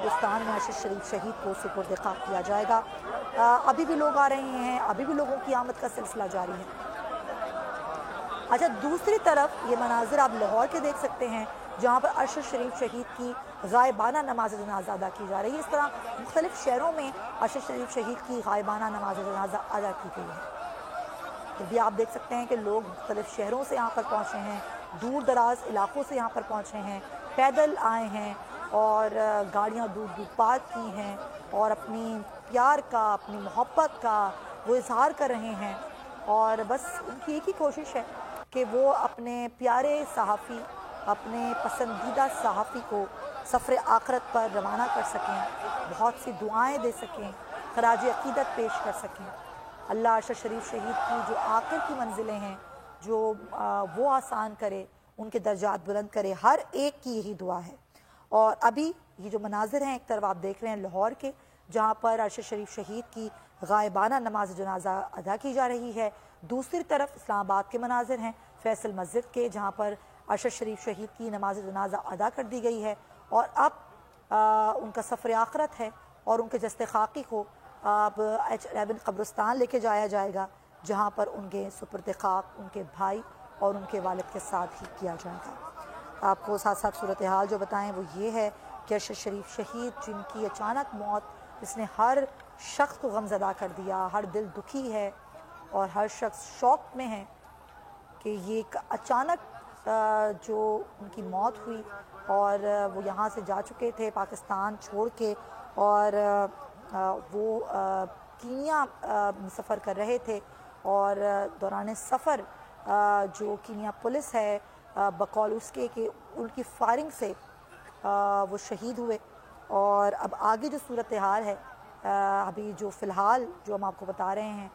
हिंदुस्तान में अरशद शरीफ शहीद को सुपुर्द खाक किया जाएगा। अभी भी लोग आ रहे हैं, अभी भी लोगों की आमद का सिलसिला जारी है। अच्छा, दूसरी तरफ ये मनाजिर आप लाहौर के देख सकते हैं जहाँ पर अरशद शरीफ शहीद की गायबाना नमाज जनाजा अदा की जा रही है। इस तरह मुख्तलिफ शहरों में अरशद शरीफ शहीद की गायबाना नमाज जनाजा अदा की गई है। फिर भी आप देख सकते हैं कि लोग मुख्तलिफ शहरों से यहाँ पर पहुँचे हैं, दूर दराज इलाकों से यहाँ पर पहुँचे हैं, पैदल आए हैं और गाड़ियाँ दूर दूर पार्क की हैं और अपनी प्यार का, अपनी मोहब्बत का वो इजहार कर रहे हैं। और बस उनकी एक ही कोशिश है कि वो अपने प्यारे सहाफ़ी, अपने पसंदीदा सहाफ़ी को सफ़र आखरत पर रवाना कर सकें, बहुत सी दुआएं दे सकें, खराज अक़ीदत पेश कर सकें। अल्लाह अरशद शरीफ शहीद की जो आखिर की मंजिलें हैं जो वो आसान करे, उनके दर्जात बुलंद करे, हर एक की यही दुआ है। और अभी ये जो मनाजिर हैं, एक तरफ आप देख रहे हैं लाहौर के जहाँ पर अरशद शरीफ शहीद की गायबाना नमाज जनाजा अदा की जा रही है। दूसरी तरफ इस्लामाबाद के मनाजिर हैं फैसल मस्जिद के जहाँ पर अरशद शरीफ शहीद की नमाज जनाजा अदा कर दी गई है और अब उनका सफ़र आखरत है और उनके जस्ते खाकी को अब H11 कब्रिस्तान लेके जाया जाएगा जहाँ पर उनके सुपुर्द खाक उनके भाई और उनके वालिद के साथ ही किया जाएगा। आपको साथ साथ सूरत हाल जो बताएं वो ये है कि अरशद शरीफ शहीद जिनकी अचानक मौत इसने हर शख्स को गमज़दा कर दिया, हर दिल दुखी है और हर शख्स शौक में है कि ये एक अचानक जो उनकी मौत हुई और वो यहाँ से जा चुके थे पाकिस्तान छोड़ के और वो कीनिया सफ़र कर रहे थे और दौरान सफ़र जो कीनिया पुलिस है बकौल उसके कि उनकी फायरिंग से वो शहीद हुए। और अब आगे जो सूरत हाल है अभी जो फ़िलहाल जो हम आपको बता रहे हैं